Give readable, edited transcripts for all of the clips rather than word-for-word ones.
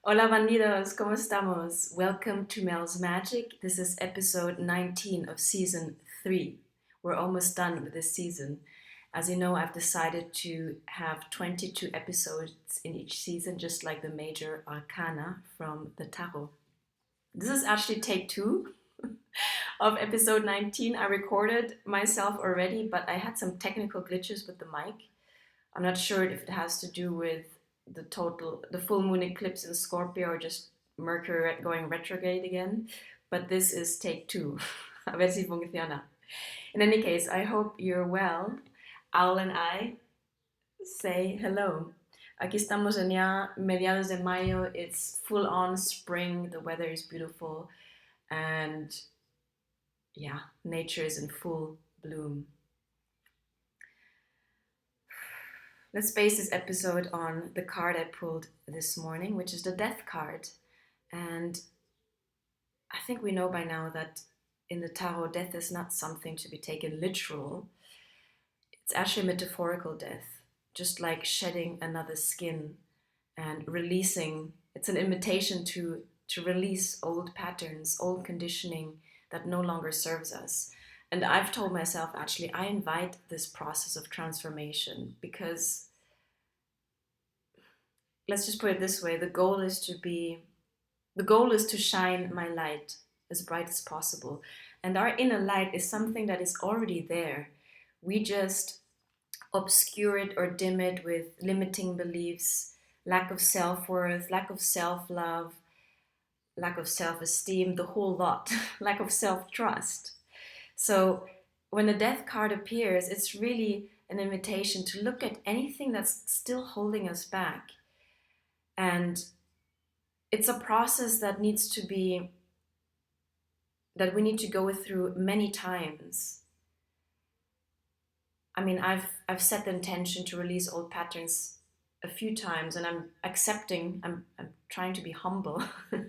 Hola Bandidos, ¿cómo estamos? Welcome to Mel's Magic. This is episode 19 of season 3. We're almost done with this season. As you know, I've decided to have 22 episodes in each season, just like the major arcana from the tarot. This is actually take 2 of episode 19. I recorded myself already, but I had some technical glitches with the mic. I'm not sure if it has to do with the full moon eclipse in Scorpio or just Mercury going retrograde again. But this is take 2. A ver si funciona. In any case, I hope you're well. Owl and I say hello. Aquí estamos en ya mediados de mayo. It's full on spring. The weather is beautiful. And yeah, nature is in full bloom. Let's base this episode on the card I pulled this morning, which is the Death card. And I think we know by now that in the tarot, death is not something to be taken literal. It's actually metaphorical death, just like shedding another skin and releasing. It's an invitation to release old patterns, old conditioning that no longer serves us. And I've told myself, actually, I invite this process of transformation because, let's just put it this way, the goal is to shine my light as bright as possible. And our inner light is something that is already there. We just obscure it or dim it with limiting beliefs, lack of self-worth, lack of self-love, lack of self-esteem, the whole lot, lack of self-trust. So when the Death card appears, it's really an invitation to look at anything that's still holding us back. And it's a process that we need to go through many times. I mean, I've set the intention to release old patterns a few times, and I'm trying to be humble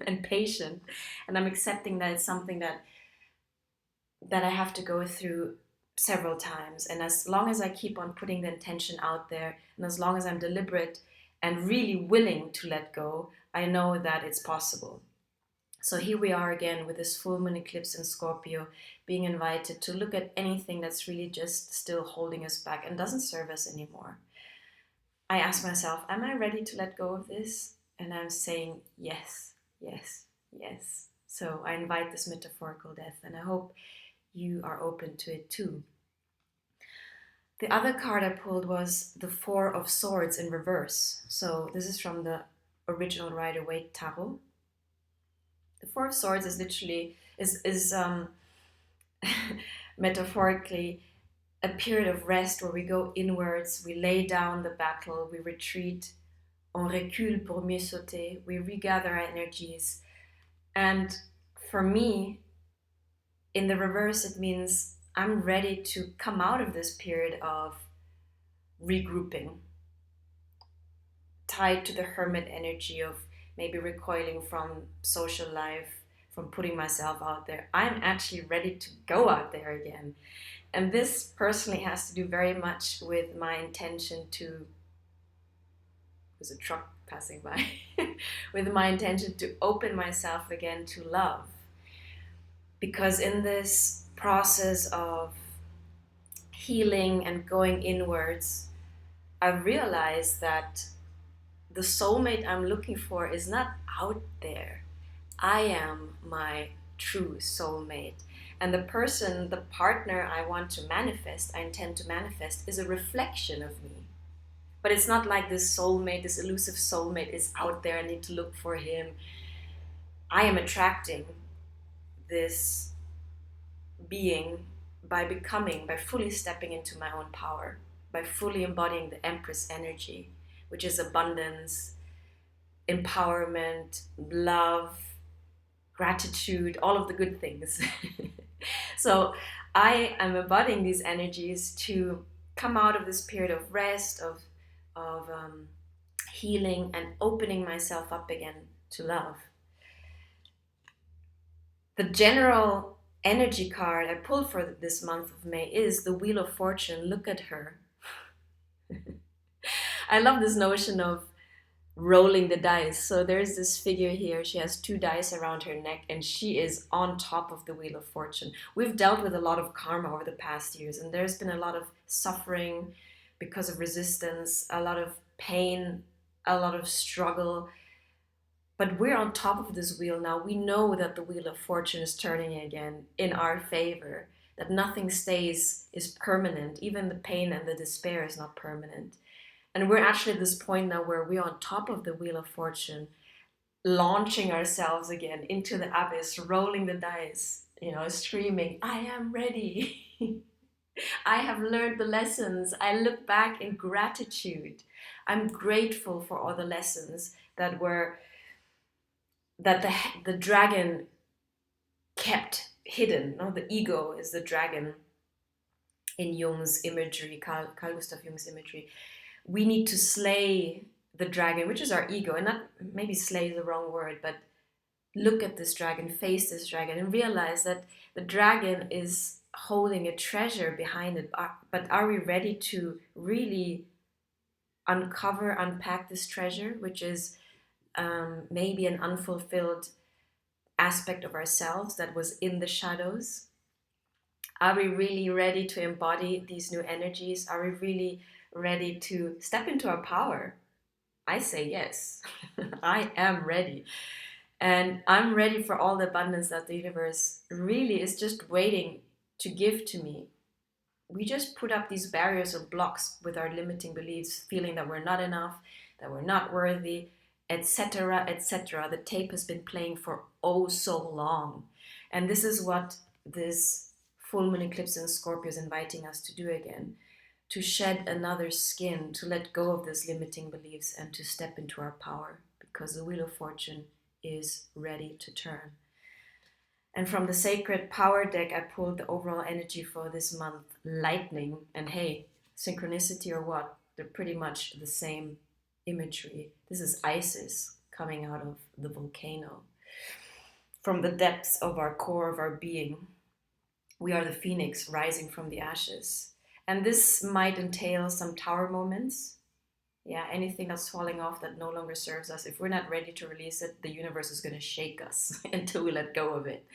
and patient, and I'm accepting that it's something that I have to go through several times. And as long as I keep on putting the intention out there, and as long as I'm deliberate and really willing to let go, I know that it's possible. So here we are again with this full moon eclipse in Scorpio, being invited to look at anything that's really just still holding us back and doesn't serve us anymore. I ask myself, am I ready to let go of this? And I'm saying yes, yes, yes. So I invite this metaphorical death, and I hope you are open to it too. The other card I pulled was the Four of Swords in reverse. So this is from the original Rider-Waite tarot. The Four of Swords is literally metaphorically a period of rest where we go inwards, we lay down the battle, we retreat, on recule pour mieux sauter, we regather our energies. And for me, in the reverse, it means I'm ready to come out of this period of regrouping, tied to the hermit energy of maybe recoiling from social life, from putting myself out there. I'm actually ready to go out there again. And this personally has to do very much with my intention to, there's a truck passing by, with my intention to open myself again to love. Because in this process of healing and going inwards, I've realized that the soulmate I'm looking for is not out there. I am my true soulmate. And the partner I want to manifest, I intend to manifest, is a reflection of me. But it's not like this soulmate, this elusive soulmate is out there, I need to look for him. I am attracting this being by fully stepping into my own power, by fully embodying the Empress energy, which is abundance, empowerment, love, gratitude, all of the good things. So I am embodying these energies to come out of this period of rest, of healing, and opening myself up again to love. The general energy card I pulled for this month of May is the Wheel of Fortune. Look at her. I love this notion of rolling the dice. So there's this figure here. She has two dice around her neck and she is on top of the Wheel of Fortune. We've dealt with a lot of karma over the past years, and there's been a lot of suffering because of resistance, a lot of pain, a lot of struggle. But we're on top of this wheel now. We know that the Wheel of Fortune is turning again in our favor, that nothing stays, is permanent. Even the pain and the despair is not permanent. And we're actually at this point now where we're on top of the Wheel of Fortune, launching ourselves again into the abyss, rolling the dice, screaming, I am ready. I have learned the lessons. I look back in gratitude. I'm grateful for all the lessons that the dragon kept hidden. No? The ego is the dragon in Jung's imagery, Carl Gustav Jung's imagery. We need to slay the dragon, which is our ego, and not maybe slay is the wrong word, but look at this dragon, face this dragon, and realize that the dragon is holding a treasure behind it. But are we ready to really unpack this treasure, which is maybe an unfulfilled aspect of ourselves that was in the shadows? Are we really ready to embody these new energies? Are we really ready to step into our power? I say yes. I am ready. And I'm ready for all the abundance that the universe really is just waiting to give to me. We just put up these barriers or blocks with our limiting beliefs, feeling that we're not enough, that we're not worthy, etc., etc. The tape has been playing for oh so long. And this is what this full moon eclipse in Scorpio is inviting us to do again, to shed another skin, to let go of these limiting beliefs and to step into our power, because the Wheel of Fortune is ready to turn. And from the sacred power deck, I pulled the overall energy for this month, lightning. And hey, synchronicity or what? They're pretty much the same imagery. This is Isis coming out of the volcano. From the depths of our core of our being, we are the phoenix rising from the ashes. And this might entail some tower moments. Yeah, anything that's falling off that no longer serves us. If we're not ready to release it, the universe is going to shake us until we let go of it.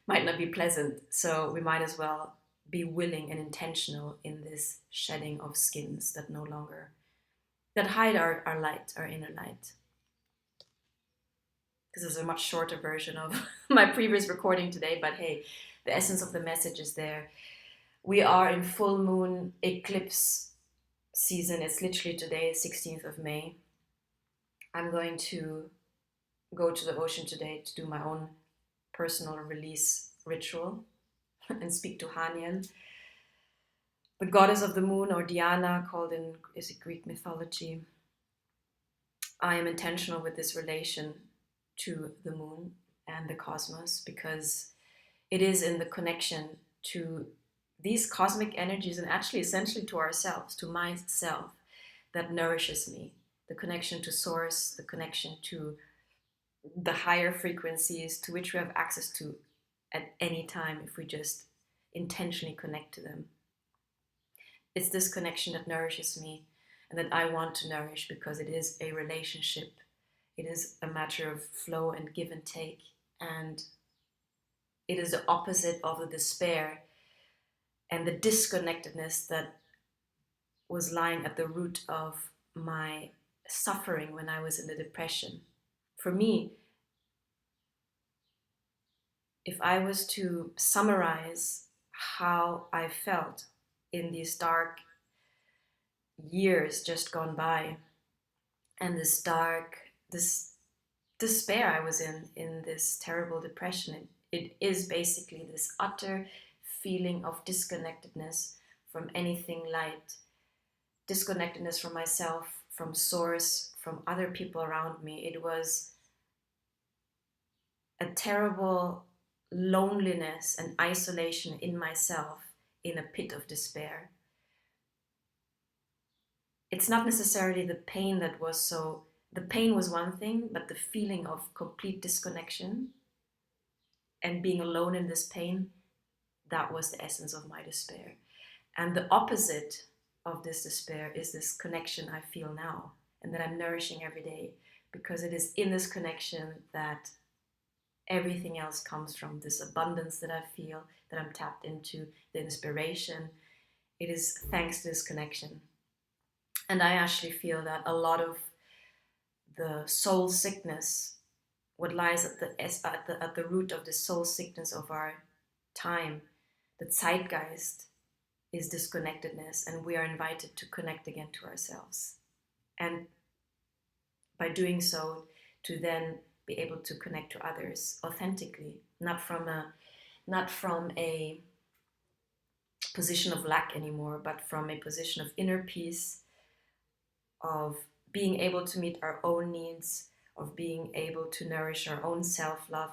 Might not be pleasant, so we might as well be willing and intentional in this shedding of skins that no longer, that hide our light, our inner light. This is a much shorter version of my previous recording today, but hey, the essence of the message is there. We are in full moon eclipse season. It's literally today, 16th of May. I'm going to go to the ocean today to do my own personal release ritual and speak to Haniel, the goddess of the moon, or Diana, called in is it Greek mythology. I am intentional with this relation to the moon and the cosmos because it is in the connection to these cosmic energies and actually essentially to ourselves, to myself, that nourishes me. The connection to source, the connection to the higher frequencies to which we have access to at any time if we just intentionally connect to them. It's this connection that nourishes me and that I want to nourish because it is a relationship. It is a matter of flow and give and take. And it is the opposite of the despair and the disconnectedness that was lying at the root of my suffering when I was in the depression. For me, if I was to summarize how I felt in these dark years just gone by, and this despair I was in this terrible depression, it is basically this utter feeling of disconnectedness from anything light, disconnectedness from myself, from source, from other people around me. It was a terrible loneliness and isolation in myself in a pit of despair. It's not necessarily the pain that was so, the pain was one thing, but the feeling of complete disconnection and being alone in this pain, that was the essence of my despair. And the opposite of this despair is this connection I feel now and that I'm nourishing every day. because it is in this connection that everything else comes from. This abundance that I feel, that I'm tapped into, the inspiration. It is thanks to this connection. And I actually feel that a lot of the soul sickness, what lies at the root of the soul sickness of our time, the zeitgeist, is disconnectedness, and we are invited to connect again to ourselves. And by doing so, to then be able to connect to others authentically, not from a position of lack anymore, but from a position of inner peace, of being able to meet our own needs, of being able to nourish our own self-love,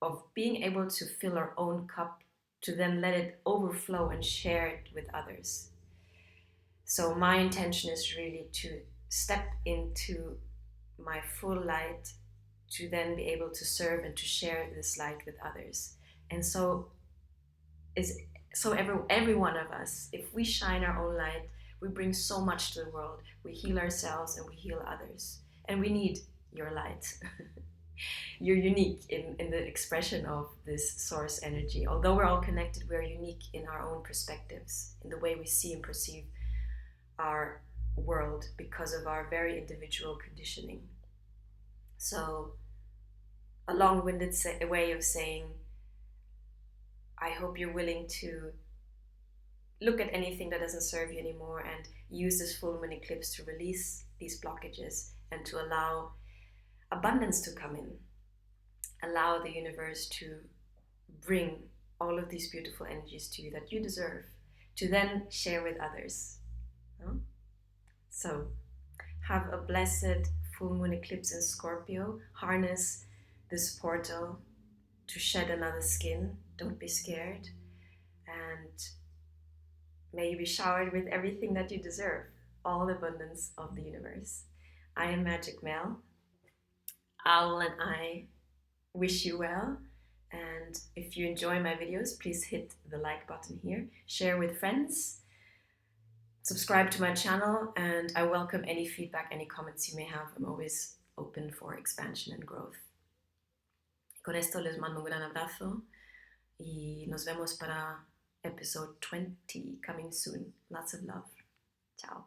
of being able to fill our own cup, to then let it overflow and share it with others. So my intention is really to step into my full light, to then be able to serve and to share this light with others. And every one of us, if we shine our own light, we bring so much to the world. We heal ourselves and we heal others. And we need your light. You're unique in the expression of this source energy. Although we're all connected, we're unique in our own perspectives, in the way we see and perceive our world because of our very individual conditioning. So, a long-winded way of saying, I hope you're willing to look at anything that doesn't serve you anymore and use this full moon eclipse to release these blockages and to allow abundance to come in. Allow the universe to bring all of these beautiful energies to you that you deserve, to then share with others. So, have a blessed full moon eclipse in Scorpio. Harness this portal to shed another skin. Don't be scared. And may you be showered with everything that you deserve. All the abundance of the universe. I am Magic Mel. Owl and I wish you well. And if you enjoy my videos, please hit the like button here. Share with friends. Subscribe to my channel, and I welcome any feedback, any comments you may have. I'm always open for expansion and growth. Con esto les mando un gran abrazo y nos vemos para episode 20 coming soon. Lots of love. Ciao.